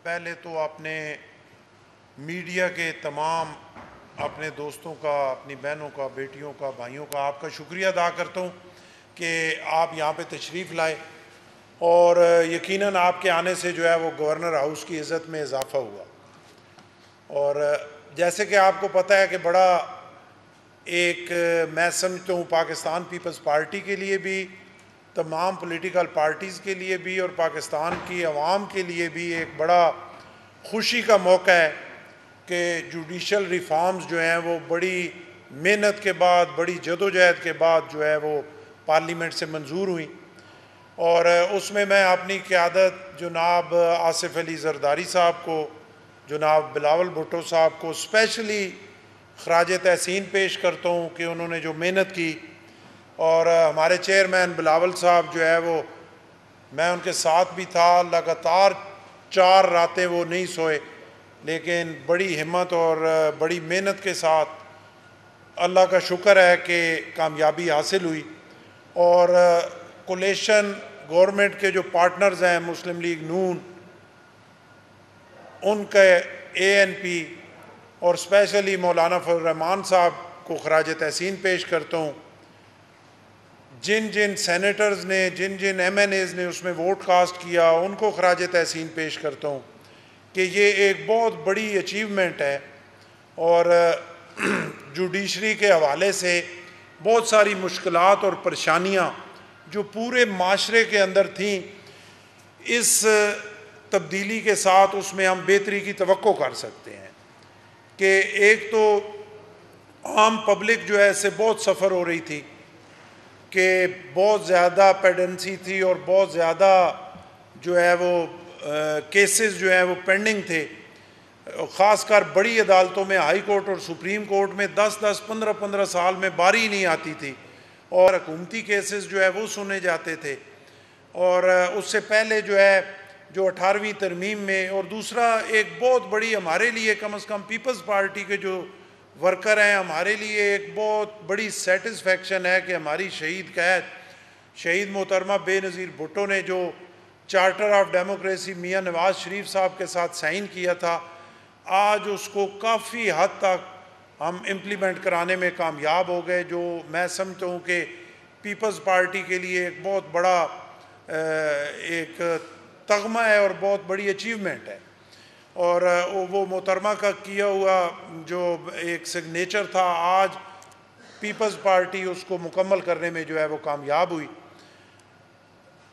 پہلے تو اپنے میڈیا کے تمام اپنے دوستوں کا، اپنی بہنوں کا، بیٹیوں کا، بھائیوں کا آپ کا شکریہ ادا کرتا ہوں کہ آپ یہاں پہ تشریف لائے، اور یقیناً آپ کے آنے سے جو ہے وہ گورنر ہاؤس کی عزت میں اضافہ ہوا۔ اور جیسے کہ آپ کو پتہ ہے کہ بڑا ایک میں سمجھتا ہوں پاکستان پیپلز پارٹی کے لیے بھی، تمام پولیٹیکل پارٹیز کے لیے بھی، اور پاکستان کی عوام کے لیے بھی ایک بڑا خوشی کا موقع ہے کہ جوڈیشل ریفارمز جو ہیں وہ بڑی محنت کے بعد، بڑی جدوجہد کے بعد جو ہے وہ پارلیمنٹ سے منظور ہوئی، اور اس میں اپنی قیادت جناب آصف علی زرداری صاحب کو، جناب بلاول بھٹو صاحب کو اسپیشلی خراج تحسین پیش کرتا ہوں کہ انہوں نے جو محنت کی، اور ہمارے چیئرمین بلاول صاحب جو ہے وہ، میں ان کے ساتھ بھی تھا، لگاتار 4 راتیں وہ نہیں سوئے، لیکن بڑی ہمت اور بڑی محنت کے ساتھ اللہ کا شکر ہے کہ کامیابی حاصل ہوئی۔ اور کولیشن گورنمنٹ کے جو پارٹنرز ہیں مسلم لیگ نون، ان کے اے این پی اور اسپیشلی مولانا فضل الرحمان صاحب کو خراج تحسین پیش کرتا ہوں۔ جن جن سینیٹرز نے، جن جن ایم این ایز نے اس میں ووٹ کاسٹ کیا، ان کو خراج تحسین پیش کرتا ہوں کہ یہ ایک بہت بڑی اچیومنٹ ہے، اور جوڈیشری کے حوالے سے بہت ساری مشکلات اور پریشانیاں جو پورے معاشرے کے اندر تھیں، اس تبدیلی کے ساتھ اس میں ہم بہتری کی توقع کر سکتے ہیں کہ ایک تو عام پبلک جو ہے اس سے بہت سفر ہو رہی تھی کہ بہت زیادہ پیڈنسی تھی، اور بہت زیادہ جو ہے وہ کیسز جو ہیں وہ پینڈنگ تھے، خاص کر بڑی عدالتوں میں، ہائی کورٹ اور سپریم کورٹ میں 10 15 سال میں باری نہیں آتی تھی، اور حکومتی کیسز جو ہے وہ سنے جاتے تھے۔ اور اس سے پہلے جو ہے جو 18ویں ترمیم میں، اور دوسرا ایک بہت بڑی ہمارے لیے، کم از کم پیپلز پارٹی کے جو ورکر ہیں، ہمارے لیے ایک بہت بڑی سیٹسفیکشن ہے کہ ہماری شہید قید شہید محترمہ بے نظیر بھٹو نے جو charter of democracy Mian Nawaz Sharif صاحب کے ساتھ سائن کیا تھا، آج اس کو کافی حد تک ہم امپلیمنٹ کرانے میں کامیاب ہو گئے، جو میں سمجھتا ہوں کہ پیپلز پارٹی کے لیے ایک بہت بڑا ایک تغمہ ہے اور بہت بڑی اچیومنٹ ہے۔ اور وہ محترمہ کا کیا ہوا جو ایک سگنیچر تھا، آج پیپلز پارٹی اس کو مکمل کرنے میں جو ہے وہ کامیاب ہوئی۔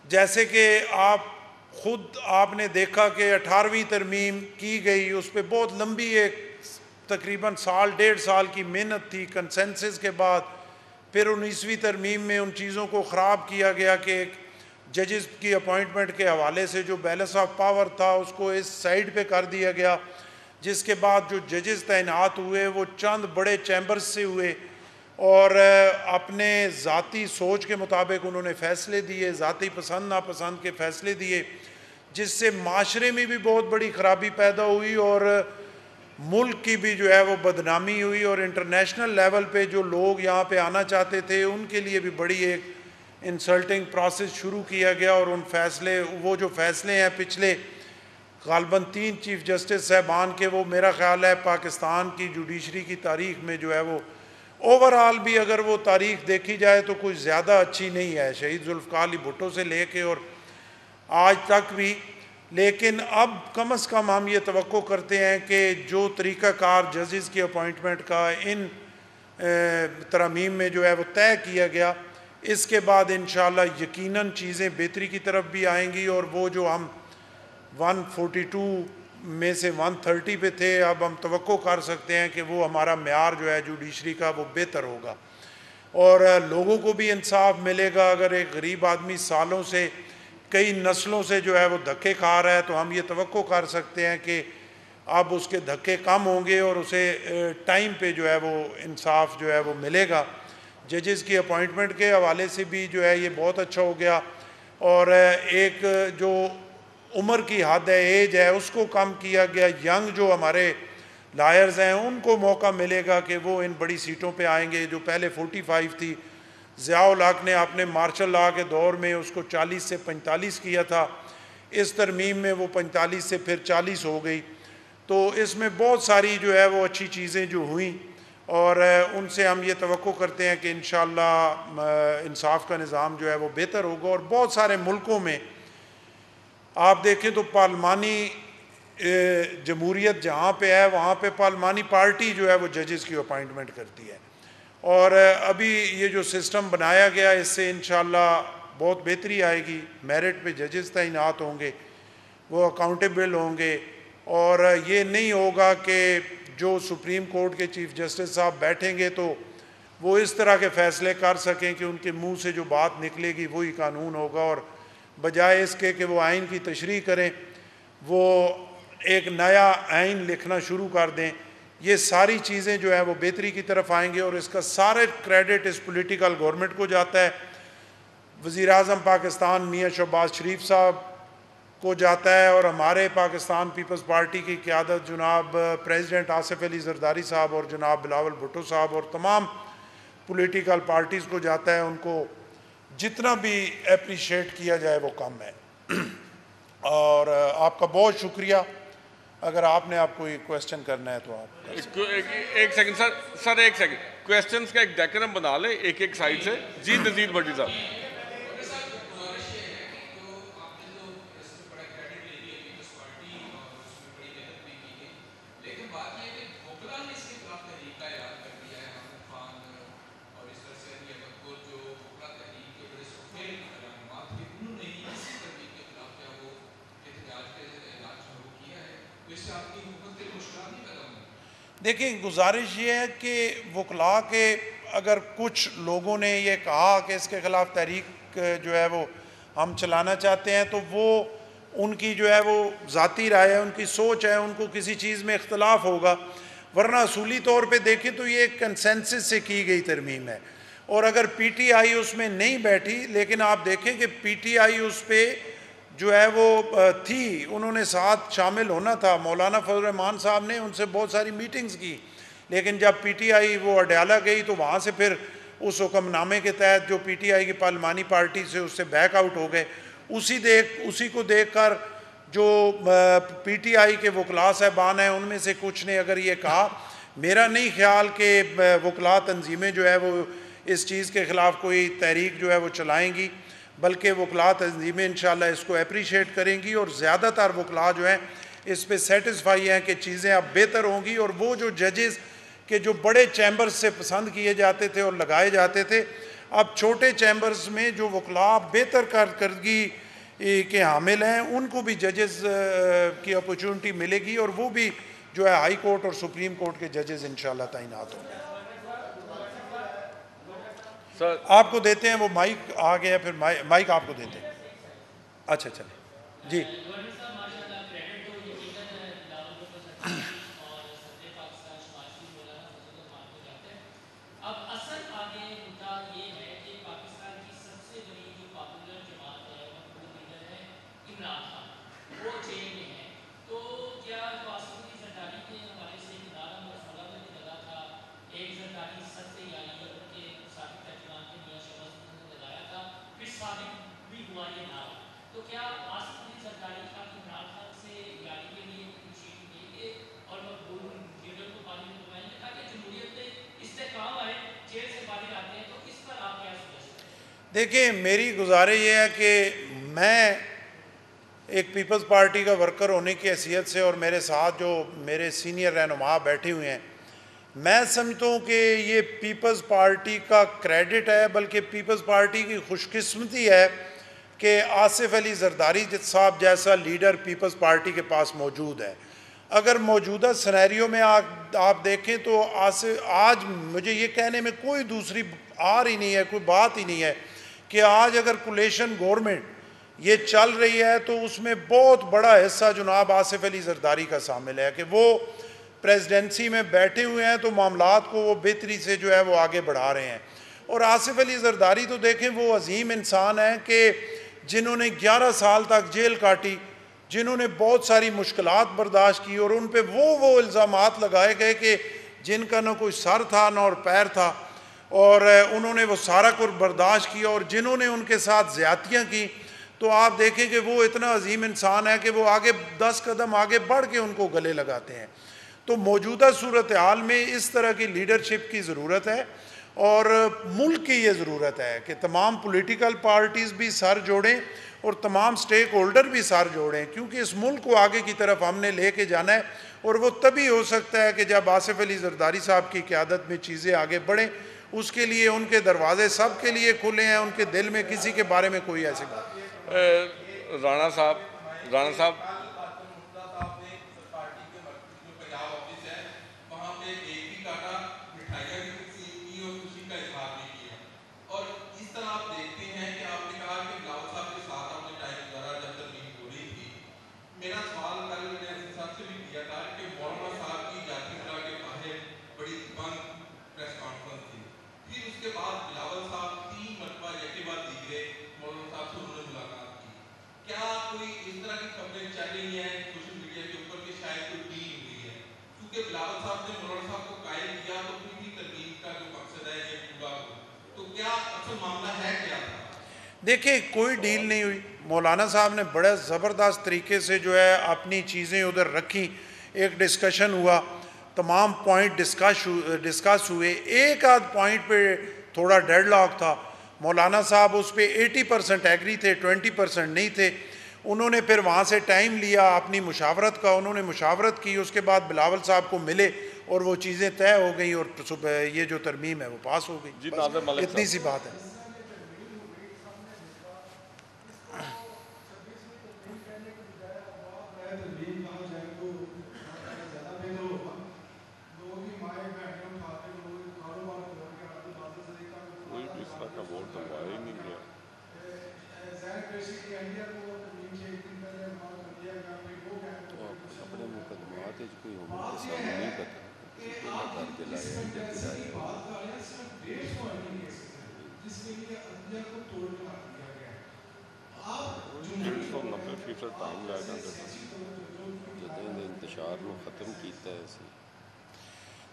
جیسے کہ آپ نے دیکھا کہ 18ویں ترمیم کی گئی، اس پہ بہت لمبی ایک تقریباً 1.5 سال کی محنت تھی کنسنسس کے بعد، پھر 19ویں ترمیم میں ان چیزوں کو خراب کیا گیا کہ ایک ججز کی اپوائنٹمنٹ کے حوالے سے جو بیلنس آف پاور تھا اس کو اس سائیڈ پہ کر دیا گیا، جس کے بعد جو ججز تعینات ہوئے وہ چند بڑے چیمبرز سے ہوئے، اور اپنے ذاتی سوچ کے مطابق انہوں نے فیصلے دیے، ذاتی پسند ناپسند کے فیصلے دیے، جس سے معاشرے میں بھی بہت بڑی خرابی پیدا ہوئی، اور ملک کی بھی جو ہے وہ بدنامی ہوئی، اور انٹرنیشنل لیول پہ جو لوگ یہاں پہ آنا چاہتے تھے ان کے لیے بھی بڑی ایک انسلٹنگ پروسیس شروع کیا گیا۔ اور وہ جو فیصلے ہیں پچھلے غالباً 3 چیف جسٹس صاحبان کے، وہ میرا خیال ہے پاکستان کی جوڈیشری کی تاریخ میں جو ہے وہ اوورآل بھی اگر وہ تاریخ دیکھی جائے تو کوئی زیادہ اچھی نہیں ہے، شہید ذوالفقار علی بھٹو سے لے کے اور آج تک بھی۔ لیکن اب کم از کم ہم یہ توقع کرتے ہیں کہ جو طریقہ کار ججز کی اپوائنٹمنٹ کا ان ترامیم میں جو ہے وہ طے کیا گیا، اس کے بعد انشاءاللہ یقیناً چیزیں بہتری کی طرف بھی آئیں گی، اور وہ جو ہم 142 میں سے 130 پہ تھے، اب ہم توقع کر سکتے ہیں کہ وہ ہمارا معیار جو ہے جوڈیشری کا وہ بہتر ہوگا، اور لوگوں کو بھی انصاف ملے گا۔ اگر ایک غریب آدمی سالوں سے، کئی نسلوں سے جو ہے وہ دھکے کھا رہا ہے، تو ہم یہ توقع کر سکتے ہیں کہ اب اس کے دھکے کم ہوں گے، اور اسے ٹائم پہ جو ہے وہ انصاف جو ہے وہ ملے گا۔ ججز کی اپوائنٹمنٹ کے حوالے سے بھی جو ہے یہ بہت اچھا ہو گیا، اور ایک جو عمر کی حد ہے، ایج ہے، اس کو کم کیا گیا۔ ینگ جو ہمارے لائرز ہیں ان کو موقع ملے گا کہ وہ ان بڑی سیٹوں پہ آئیں گے، جو پہلے 45 تھی۔ ضیاء الحق نے اپنے مارشل لاء کے دور میں اس کو 40 سے 45 کیا تھا۔ اس ترمیم میں وہ 45 سے پھر 40 ہو گئی. تو اس میں بہت ساری جو ہے وہ اچھی چیزیں جو ہوئیں اور ان سے ہم یہ توقع کرتے ہیں کہ انشاءاللہ انصاف کا نظام جو ہے وہ بہتر ہوگا. اور بہت سارے ملکوں میں آپ دیکھیں تو پارلیمانی جمہوریت جہاں پہ ہے وہاں پہ پارلیمانی پارٹی جو ہے وہ ججز کی اپائنٹمنٹ کرتی ہے. اور ابھی یہ جو سسٹم بنایا گیا اس سے انشاءاللہ بہت بہتری آئے گی. میرٹ پہ ججز تعینات ہوں گے, وہ اکاؤنٹیبل ہوں گے, اور یہ نہیں ہوگا کہ جو سپریم کورٹ کے چیف جسٹس صاحب بیٹھیں گے تو وہ اس طرح کے فیصلے کر سکیں کہ ان کے منہ سے جو بات نکلے گی وہی قانون ہوگا, اور بجائے اس کے کہ وہ آئین کی تشریح کریں وہ ایک نیا آئین لکھنا شروع کر دیں. یہ ساری چیزیں جو ہیں وہ بہتری کی طرف آئیں گے اور اس کا سارے کریڈٹ اس پولیٹیکل گورنمنٹ کو جاتا ہے. وزیر اعظم پاکستان میاں شہباز شریف صاحب کو جاتا ہے, اور ہمارے پاکستان پیپلز پارٹی کی قیادت جناب پریزیڈنٹ آصف علی زرداری صاحب اور جناب بلاول بھٹو صاحب اور تمام پولیٹیکل پارٹیز کو جاتا ہے. ان کو جتنا بھی اپریشیٹ کیا جائے وہ کم ہے. اور آپ کا بہت شکریہ. اگر آپ نے آپ کوئی کویسچن کرنا ہے تو آپ ایک سیکنڈ سر ایک سیکنڈ کویسچنز کا ایک ڈیکرم بنا لیں ایک ایک سائڈ سے. جی نذیر بھٹی صاحب. دیکھیں گزارش یہ ہے کہ وکلاء کے اگر کچھ لوگوں نے یہ کہا کہ اس کے خلاف تحریک جو ہے وہ ہم چلانا چاہتے ہیں تو وہ ان کی جو ہے وہ ذاتی رائے ہے, ان کی سوچ ہے, ان کو کسی چیز میں اختلاف ہوگا, ورنہ اصولی طور پہ دیکھیں تو یہ ایک کنسنسس سے کی گئی ترمیم ہے. اور اگر پی ٹی آئی اس میں نہیں بیٹھی, لیکن آپ دیکھیں کہ پی ٹی آئی اس پہ جو ہے وہ تھی, انہوں نے ساتھ شامل ہونا تھا. مولانا فضل الرحمان صاحب نے ان سے بہت ساری میٹنگز کی, لیکن جب پی ٹی آئی وہ اڈیالہ گئی تو وہاں سے پھر اس حکم نامے کے تحت جو پی ٹی آئی کی پارلیمانی پارٹی سے اس سے بیک آؤٹ ہو گئے. اسی کو دیکھ کر جو پی ٹی آئی کے وکلاء صاحبان ہیں ان میں سے کچھ نے اگر یہ کہا, میرا نہیں خیال کہ وکلاء تنظیمیں جو ہے وہ اس چیز کے خلاف کوئی تحریک جو ہے وہ چلائیں گی, بلکہ وکلاء تنظیمیں انشاءاللہ اس کو اپریشیٹ کریں گی. اور زیادہ تر وکلاء جو ہیں اس پہ سیٹسفائی ہیں کہ چیزیں اب بہتر ہوں گی. اور وہ جو ججز کے جو بڑے چیمبرز سے پسند کیے جاتے تھے اور لگائے جاتے تھے, اب چھوٹے چیمبرز میں جو وکلاء بہتر کارکردگی کے حامل ہیں ان کو بھی ججز کی اپرچونٹی ملے گی, اور وہ بھی جو ہے ہائی کورٹ اور سپریم کورٹ کے ججز انشاءاللہ تعینات ہوں گے. آپ کو دیتے ہیں وہ مائک آ گیا, پھر مائک آپ کو دیتے ہیں. اچھا چلیں جی. دیکھیں میری گزارش یہ ہے کہ میں ایک پیپلز پارٹی کا ورکر ہونے کی حیثیت سے اور میرے ساتھ جو میرے سینئر رہنما بیٹھے ہوئے ہیں, میں سمجھتا ہوں کہ یہ پیپلز پارٹی کا کریڈٹ ہے, بلکہ پیپلز پارٹی کی خوش قسمتی ہے کہ آصف علی زرداری صاحب جیسا لیڈر پیپلز پارٹی کے پاس موجود ہے. اگر موجودہ سینیریو میں آپ دیکھیں تو آج مجھے یہ کہنے میں کوئی دوسری آر ہی نہیں ہے, کوئی بات ہی نہیں ہے کہ آج اگر کولیشن گورنمنٹ یہ چل رہی ہے تو اس میں بہت بڑا حصہ جناب آصف علی زرداری کا شامل ہے کہ وہ پریزیڈنسی میں بیٹھے ہوئے ہیں تو معاملات کو وہ بہتری سے جو ہے وہ آگے بڑھا رہے ہیں. اور آصف علی زرداری تو دیکھیں وہ عظیم انسان ہیں کہ جنہوں نے 11 سال تک جیل کاٹی, جنہوں نے بہت ساری مشکلات برداشت کی, اور ان پہ وہ الزامات لگائے گئے کہ جن کا نہ کوئی سر تھا نہ اور پیر تھا, اور انہوں نے وہ سارا کچھ برداشت کیا. اور جنہوں نے ان کے ساتھ زیادتیاں کی تو آپ دیکھیں کہ وہ اتنا عظیم انسان ہے کہ وہ آگے 10 قدم آگے بڑھ کے ان کو گلے لگاتے ہیں. تو موجودہ صورتحال میں اس طرح کی لیڈرشپ کی ضرورت ہے, اور ملک کی یہ ضرورت ہے کہ تمام پولیٹیکل پارٹیز بھی سر جوڑیں اور تمام سٹیک ہولڈر بھی سر جوڑیں, کیونکہ اس ملک کو آگے کی طرف ہم نے لے کے جانا ہے, اور وہ تبھی ہو سکتا ہے کہ جب آصف علی زرداری صاحب کی قیادت میں چیزیں آگے بڑھیں. اس کے لیے ان کے دروازے سب کے لیے کھلے ہیں, ان کے دل میں کسی کے بارے میں کوئی ایسی بات نہیں. رانا صاحب دیکھیں کوئی ڈیل نہیں ہوئی. مولانا صاحب نے بڑے زبردست طریقے سے جو ہے اپنی چیزیں ادھر رکھی, ایک ڈسکشن ہوا, تمام پوائنٹ ڈسکس ہوئے. ایک آدھ پوائنٹ پہ تھوڑا ڈیڈ لاک تھا, مولانا صاحب اس پہ 80% ایگری تھے, 20% نہیں تھے. انہوں نے پھر وہاں سے ٹائم لیا اپنی مشاورت کا, انہوں نے مشاورت کی, اس کے بعد بلاول صاحب کو ملے اور وہ چیزیں طے ہو گئیں, اور یہ جو ترمیم ہے وہ پاس ہو گئی. اتنی سی بات ہے.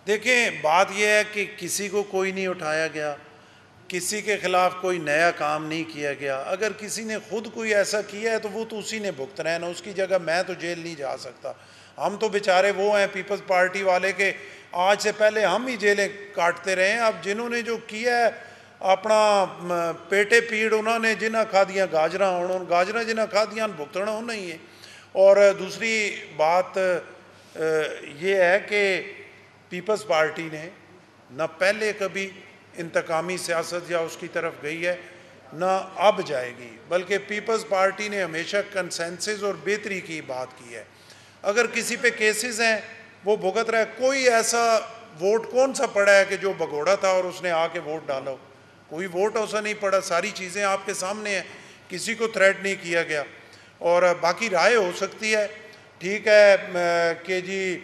دیکھیں بات یہ ہے کہ کسی کو کوئی نہیں اٹھایا گیا, کسی کے خلاف کوئی نیا کام نہیں کیا گیا. اگر کسی نے خود کوئی ایسا کیا ہے تو وہ تو اسی نے بھگتنا ہے نا, اس کی جگہ میں تو جیل نہیں جا سکتا. ہم تو بیچارے وہ ہیں پیپلز پارٹی والے کے آج سے پہلے ہم ہی جیلیں کاٹتے رہے ہیں. اب جنہوں نے جو کیا ہے اپنا پیٹے پیڑ, انہوں نے جنہ کھا دیا گاجراں, انہوں گاجراں جنہ کھا دیا بھگتنا ہونا ہی ہے. اور دوسری بات یہ ہے کہ پیپلز پارٹی نے نہ پہلے کبھی انتقامی سیاست یا اس کی طرف گئی ہے نہ اب جائے گی, بلکہ پیپلز پارٹی نے ہمیشہ کنسنسس اور بہتری کی بات کی ہے. اگر کسی پہ کیسز ہیں وہ بھگت رہا ہے. کوئی ایسا ووٹ کون سا پڑا ہے کہ جو بھگوڑا تھا اور اس نے آ کے ووٹ ڈالا ہو؟ کوئی ووٹ ایسا نہیں پڑا. ساری چیزیں آپ کے سامنے ہیں, کسی کو تھریٹ نہیں کیا گیا. اور باقی رائے ہو سکتی ہے, ٹھیک ہے کہ جی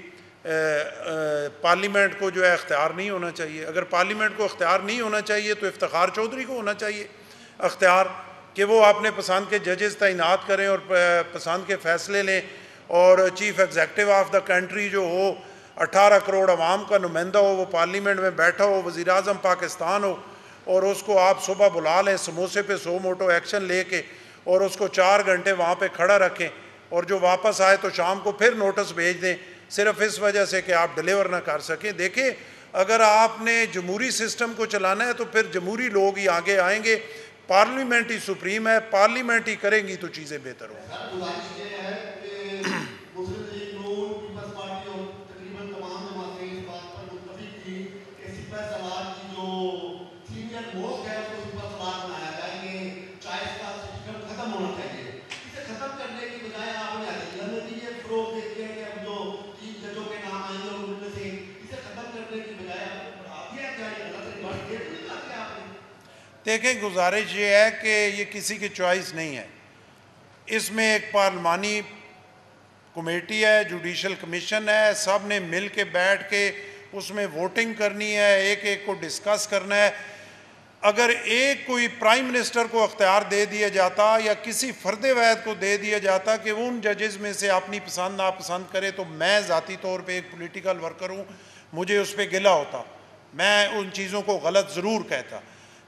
پارلیمنٹ کو جو ہے اختیار نہیں ہونا چاہیے. اگر پارلیمنٹ کو اختیار نہیں ہونا چاہیے تو افتخار چودھری کو ہونا چاہیے اختیار, کہ وہ اپنے پسند کے ججز تعینات کریں اور پسند کے فیصلے لیں, اور chief executive of the country جو ہو 18 کروڑ عوام کا نمائندہ ہو, وہ پارلیمنٹ میں بیٹھا ہو, وزیر اعظم پاکستان ہو, اور اس کو آپ صبح بلا لیں سموسے پہ 100 موٹو ایکشن لے کے, اور اس کو 4 گھنٹے وہاں پہ کھڑا رکھیں, اور جو واپس آئے تو شام کو پھر نوٹس بھیج دیں, صرف اس وجہ سے کہ آپ ڈیلیور نہ کر سکیں. دیکھیں اگر آپ نے جمہوری سسٹم کو چلانا ہے تو پھر جمہوری لوگ ہی آگے آئیں گے. پارلیمنٹ ہی سپریم ہے, پارلیمنٹ ہی کریں گی تو چیزیں بہتر ہوں گی. دیکھیں گزارش یہ ہے کہ یہ کسی کی چوائس نہیں ہے, اس میں ایک پارلیمانی کمیٹی ہے, جوڈیشل کمیشن ہے, سب نے مل کے بیٹھ کے اس میں ووٹنگ کرنی ہے, ایک ایک کو ڈسکس کرنا ہے. اگر ایک کوئی پرائم منسٹر کو اختیار دے دیا جاتا یا کسی فرد واحد کو دے دیا جاتا کہ ان ججز میں سے اپنی پسند ناپسند کرے, تو میں ذاتی طور پہ ایک پولیٹیکل ورکر ہوں, مجھے اس پہ گلہ ہوتا, میں ان چیزوں کو غلط ضرور کہتا.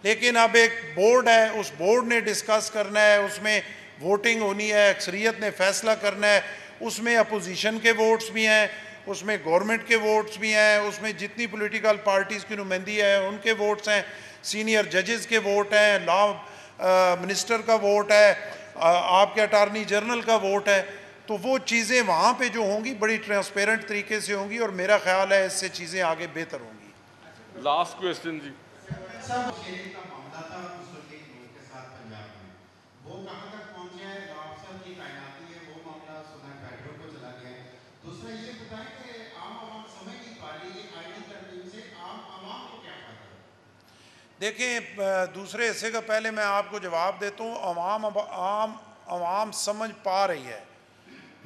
لیکن اب ایک بورڈ ہے, اس بورڈ نے ڈسکس کرنا ہے, اس میں ووٹنگ ہونی ہے, اکثریت نے فیصلہ کرنا ہے, اس میں اپوزیشن کے ووٹس بھی ہیں, اس میں گورنمنٹ کے ووٹس بھی ہیں, اس میں جتنی پولیٹیکل پارٹیز کی نمائندگی ہے ان کے ووٹس ہیں, سینئر ججز کے ووٹ ہیں, لا منسٹر کا ووٹ ہے, آپ کے اٹارنی جنرل کا ووٹ ہے. تو وہ چیزیں وہاں پہ جو ہوں گی بڑی ٹرانسپیرنٹ طریقے سے ہوں گی, اور میرا خیال ہے اس سے چیزیں آگے بہتر ہوں گی. لاسٹ کویسچن جی. دیکھیں, دوسرے حصے کا پہلے میں آپ کو جواب دیتا ہوں. عوام سمجھ پا رہی ہے.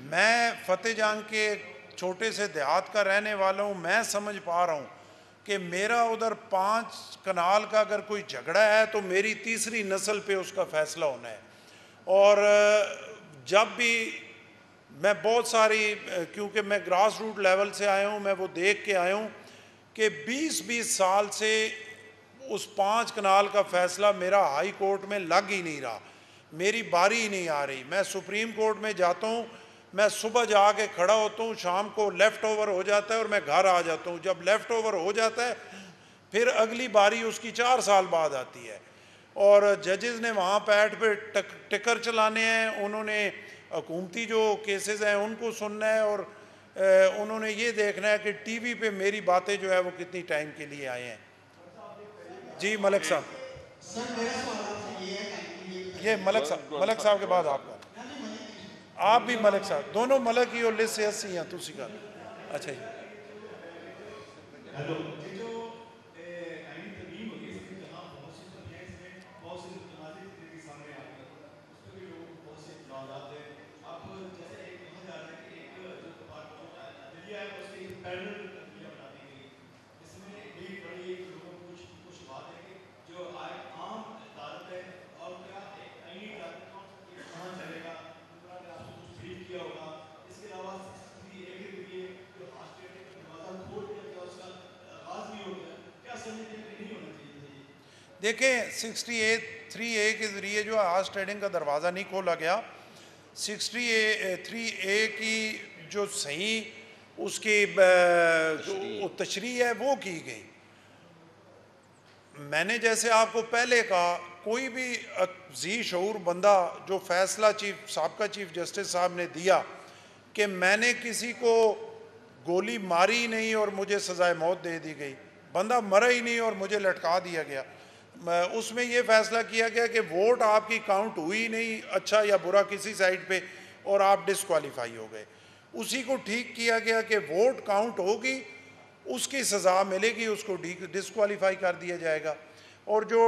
میں فتح جنگ کے چھوٹے سے دیہات کا رہنے والا ہوں. میں سمجھ پا رہا ہوں کہ میرا ادھر 5 کنال کا اگر کوئی جھگڑا ہے تو میری تیسری نسل پہ اس کا فیصلہ ہونا ہے. اور جب بھی میں بہت ساری, کیونکہ میں گراس روٹ لیول سے آیا ہوں, میں وہ دیکھ کے آیا ہوں کہ 20 سال سے اس 5 کنال کا فیصلہ میرا ہائی کورٹ میں لگ ہی نہیں رہا, میری باری ہی نہیں آ رہی. میں سپریم کورٹ میں جاتا ہوں, میں صبح جا کے کھڑا ہوتا ہوں, شام کو لیفٹ اوور ہو جاتا ہے اور میں گھر آ جاتا ہوں. جب لیفٹ اوور ہو جاتا ہے پھر اگلی باری اس کی 4 سال بعد آتی ہے. اور ججز نے وہاں پیٹ پہ ٹکر چلانے ہیں, انہوں نے حکومتی جو کیسز ہیں ان کو سننا ہے, اور انہوں نے یہ دیکھنا ہے کہ ٹی وی پہ میری باتیں جو ہے وہ کتنی ٹائم کے لیے آئے ہیں. جی ملک صاحب. یہ ملک صاحب کے بعد آپ کا. آپ بھی ملک صاحب, دونوں ملک ہی اور لسٹ سے 80 ہیں تسی کا. اچھا جی. دیکھیں 63A کے ذریعے جو آرس ٹریڈنگ کا دروازہ نہیں کھولا گیا. 63A کی جو صحیح اس کی تشریح ہے وہ کی گئی. میں نے جیسے آپ کو پہلے کہا, کوئی بھی ذی شعور بندہ جو فیصلہ سابقہ چیف جسٹس صاحب نے دیا کہ میں نے کسی کو گولی ماری نہیں اور مجھے سزائے موت دے دی گئی, بندہ مرا ہی نہیں اور مجھے لٹکا دیا گیا, اس میں یہ فیصلہ کیا گیا کہ ووٹ آپ کی کاؤنٹ ہوئی نہیں, اچھا یا برا کسی سائڈ پہ, اور آپ ڈسکوالیفائی ہو گئے. اسی کو ٹھیک کیا گیا کہ ووٹ کاؤنٹ ہوگی, اس کی سزا ملے گی, اس کو ڈسکوالیفائی کر دیا جائے گا. اور جو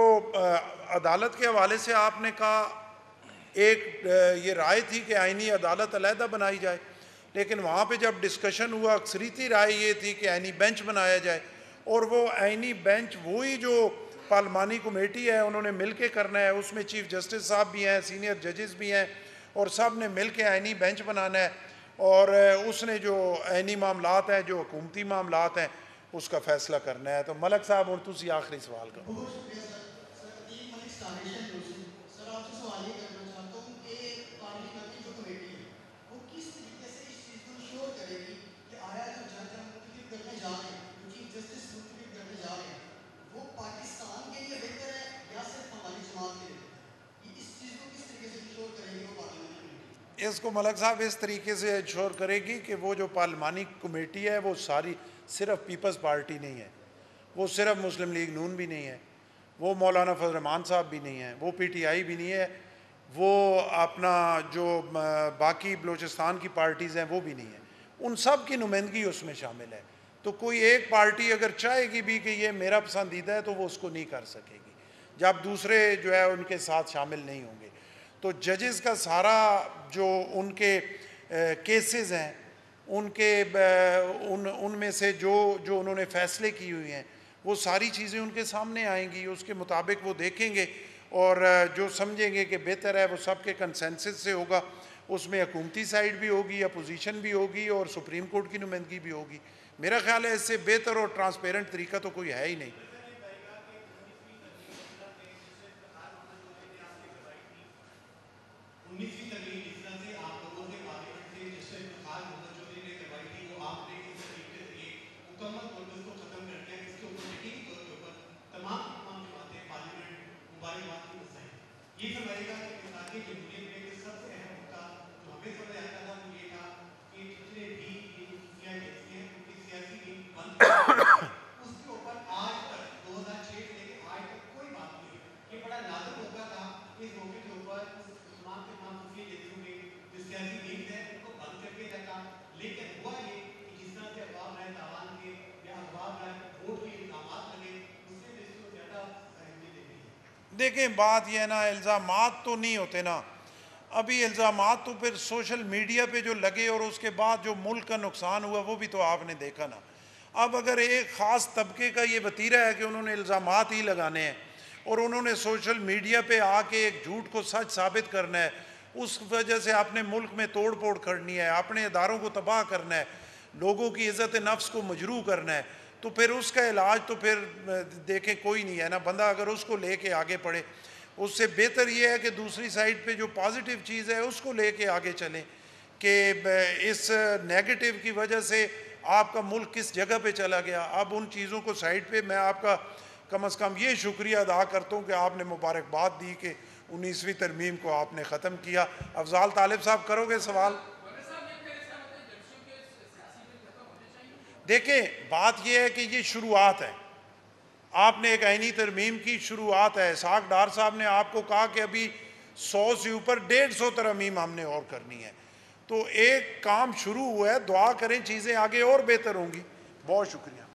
عدالت کے حوالے سے آپ نے کہا, ایک یہ رائے تھی کہ آئینی عدالت علیحدہ بنائی جائے, لیکن وہاں پہ جب ڈسکشن ہوا اکثریتی رائے یہ تھی کہ آئینی بینچ بنایا جائے, اور وہ آئینی بینچ وہی جو پارلیمانی کمیٹی ہے انہوں نے مل کے کرنا ہے, اس میں چیف جسٹس صاحب بھی ہیں, سینئر ججز بھی ہیں, اور سب نے مل کے آئینی بینچ بنانا ہے, اور اس نے جو آئینی معاملات ہیں, جو حکومتی معاملات ہیں, اس کا فیصلہ کرنا ہے. تو ملک صاحب اور تسی آخری سوال کرو. اس کو ملک صاحب اس طریقے سے انشور کرے گی کہ وہ جو پارلیمانی کمیٹی ہے وہ ساری صرف پیپلز پارٹی نہیں ہے, وہ صرف مسلم لیگ نون بھی نہیں ہے, وہ مولانا فضل الرحمان صاحب بھی نہیں ہے, وہ پی ٹی آئی بھی نہیں ہے, وہ اپنا جو باقی بلوچستان کی پارٹیز ہیں وہ بھی نہیں ہیں, ان سب کی نمائندگی اس میں شامل ہے. تو کوئی ایک پارٹی اگر چاہے گی بھی کہ یہ میرا پسندیدہ ہے تو وہ اس کو نہیں کر سکے گی, جب دوسرے جو ہے ان کے ساتھ شامل نہیں ہوں گے. تو ججز کا سارا جو ان کے کیسز ہیں, ان کے ان میں سے جو انہوں نے فیصلے کی ہوئی ہیں, وہ ساری چیزیں ان کے سامنے آئیں گی, اس کے مطابق وہ دیکھیں گے, اور جو سمجھیں گے کہ بہتر ہے وہ سب کے کنسنسس سے ہوگا. اس میں حکومتی سائڈ بھی ہوگی, اپوزیشن بھی ہوگی, اور سپریم کورٹ کی نمائندگی بھی ہوگی. میرا خیال ہے اس سے بہتر اور ٹرانسپیرنٹ طریقہ تو کوئی ہے ہی نہیں. دیکھیں بات یہ ہے نا، الزامات تو نہیں ہوتے نا، ابھی الزامات تو پھر سوشل میڈیا پہ جو لگے اور اس کے بعد جو ملک کا نقصان ہوا وہ بھی تو آپ نے دیکھا نا۔ اب اگر ایک خاص طبقے کا یہ وتیرہ ہے کہ انہوں نے الزامات ہی لگانے ہیں اور انہوں نے سوشل میڈیا پہ آ کے ایک جھوٹ کو سچ ثابت کرنا ہے، اس وجہ سے اپنے ملک میں توڑ پھوڑ کرنی ہے، اپنے اداروں کو تباہ کرنا ہے، لوگوں کی عزت نفس کو مجروح کرنا ہے، تو پھر اس کا علاج تو پھر دیکھیں کوئی نہیں ہے نا۔ بندہ اگر اس کو لے کے آگے پڑھے، اس سے بہتر یہ ہے کہ دوسری سائڈ پہ جو پازیٹیو چیز ہے اس کو لے کے آگے چلیں کہ اس نیگیٹو کی وجہ سے آپ کا ملک کس جگہ پہ چلا گیا۔ اب ان چیزوں کو سائڈ پہ میں آپ کا کم از کم یہ شکریہ ادا کرتا ہوں کہ آپ نے مبارکباد دی کہ 19ویں ترمیم کو آپ نے ختم کیا۔ افضال طالب صاحب کرو گے سوال؟ دیکھیں بات یہ ہے کہ یہ شروعات ہے، آپ نے ایک آئینی ترمیم کی شروعات ہے۔ اسحاق ڈار صاحب نے آپ کو کہا کہ ابھی 100 سے اوپر 150 ترمیم ہم نے اور کرنی ہے، تو ایک کام شروع ہوا ہے، دعا کریں چیزیں آگے اور بہتر ہوں گی۔ بہت شکریہ۔